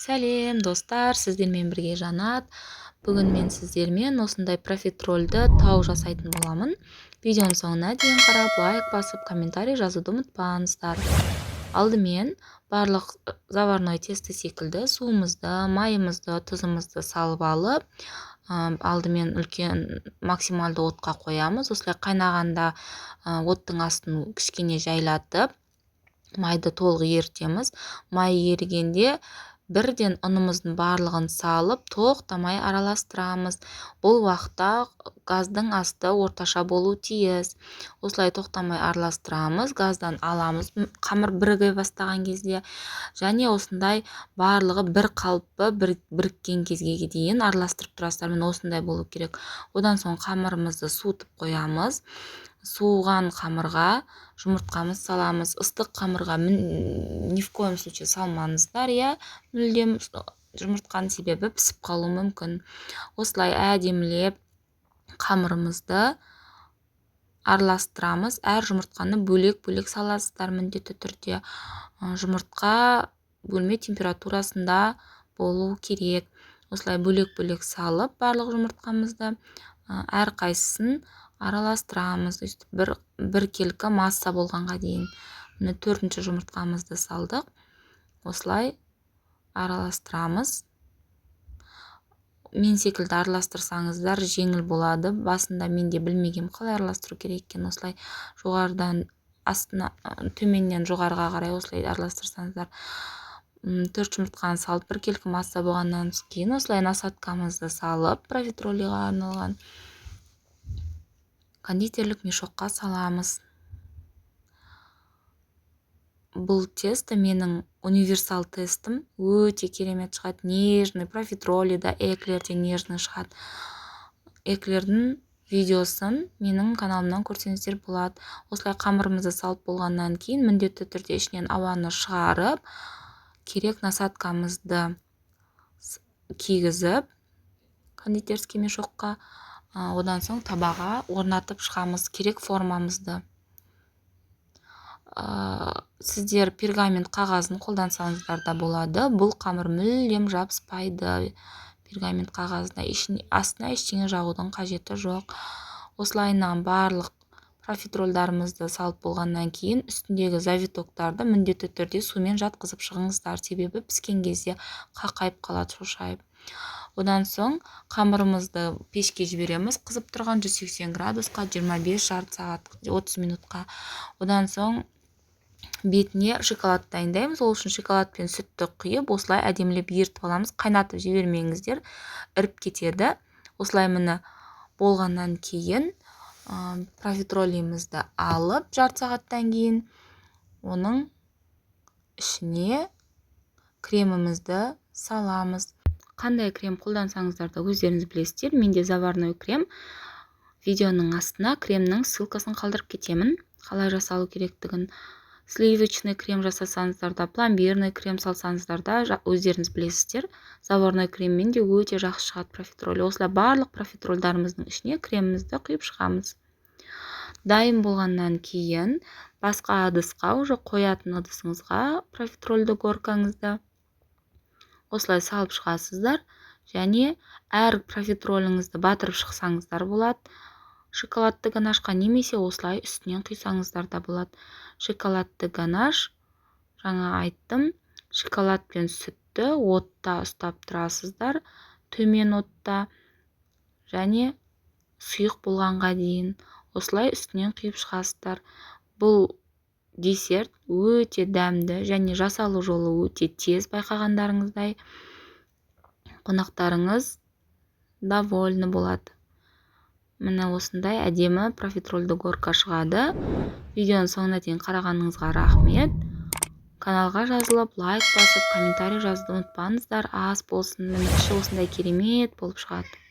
Сәлем достар, сіздермен бірге Жанат. Бүгін мен сіздермен осындай профитрольді тау жасайтын боламын. Видеоның соңына дейін қарап, лайк басып, комментарий жазуды ұмытпаңыздар. Алдымен барлық заварной тесті секілді суымызды, майымызды, тұзымызды салып алып, алдымен үлкен максималды отқа қоямыз. Осылай қайнағанда оттың астын кішкене жайлатып, майды толық ерітеміз. Май ерігенде бірден ұнымыздың барлығын салып, тоқтамай араластырамыз. Бұл уақытта газдың асты орташа болу тиіс. Осылай тоқтамай араластырамыз, газдан аламыз қамыр біріге бастаған кезде. Және осындай барлығы бір қалыпты біріккен кезге дейін араластырып тұрасыздар. Мен осындай болу керек. Одан соң қамырымызды суытып қоямыз. Суыған қамырға жұмыртқамыз саламыз. Ыстық қамырға ни в коем случае салмаңыздар, мүлдем жұмыртқаның себебі пісіп қалуы мүмкін. Осылай әдемілеп қамырымызды араластырамыз. Әр жұмыртқаны бөлек-бөлек саласыздар міндетті түрде. Жұмыртқа бөлме температурасында болу керек. Осылай бөлек-бөлек салып барлық жұмыртқамызды әр қайсысын араластырамыз. Бір келкі масса болғанға дейін. Міне 4-ші жұмыртқамызды салдық. Осылай араластырамыз. Мен секілді араластырсаңыздар жеңіл болады. Басында мен де білмегем қалай араластыру керек екен. Осылай жоғарыдан астына, төменнен жоғарыға қарай осылай араластырсаңыздар. 4 жұмыртқаны салып, бір келкі масса болғаннан кейін осылай насадкамызды салып, профитролиға арналған кондитерлік мешокқа саламыз. Бұл тесто менің универсал тестім. Өте керемет шығады. Нежный, профитролида, эклерде нежный шығады. Эклердің видеосын менің каналымнан көрсеңіздер болады. Осылай қамырымызды салып болғаннан кейін міндетті түрде ішінен ауаны шығарып, керек насадкамызды кигізіп, кондитерский мешокқа, одан соң табаға орнатып шығамыз керек формамызды. Сіздер пергамент қағазын қолдансаңыздар да болады. Бұл қамыр мүлдем жабыспайды пергамент қағазына. Астына ештеңе жағудың қажеті жоқ. Осылайынан барлық профитрольдарымызды салып болғаннан кейін үстіндегі завитоктарды міндетті түрде сумен жатқызып шығыңыздар. Себебі піскен кезде қақайып қалады, шошайып. Одан соң қамырымызды пешке жібереміз. Қызып тұрған 180 градусқа 25 жарты сағат 30 минутқа. Одан соң бетіне шоколад дайындаймыз. Ол үшін шоколад пен сүтті құйып, осылай әдемілеп ерітіп аламыз. Қайнатып жібермеңіздер, іріп кетеді. Осылай міне болғаннан кейін профитролиімізді алып, жарты сағаттан кейін оның ішіне кремімізді саламыз. Қандай крем қолдансаңыздар да өздеріңіз білесіздер. Менде заварной крем. Видеоның астына кремнің ссылкасын қалдырып кетемін. Қалай жасалу керектігін. Сливочный крем жасасаңыздар да, пломбирный крем салсаңыздар да өздеріңіз білесіздер. Заварной креммен де өте жақсы шығады профитроль. Осылай барлық профитрольдарымыздың ішіне кремімізді құйып шығамыз. Дайын болғаннан кейін басқа ыдысқа, уже қоятын ыдысыңызға профитрольді горкаңызды осылай салып шығасыздар. Және әр профитроліңізді батырып шықсаңыздар болады. Шоколадты ганашқа немесе осылай үстінен құйсаңыздар да болады. Шоколадты ганаш, жаңа айттым, шоколад пен сүтті отта ұстап тұрасыздар, төмен отта және сұйық болғанға дейін. Осылай үстінен құйып шығасыздар. Бұл десерт өте дәмді және жасалу жолы өте тез, байқағандарыңыздай. Қонақтарыңыз довольны болады. Міне осындай әдемі профитрольді горка шығады. Видеоның соңына дейін қарағаныңызға рахмет. Каналға жазылып, лайк басып, комментарий жазуды ұмытпаңыздар. Ас болсын, міне іші осындай керемет болып шығады.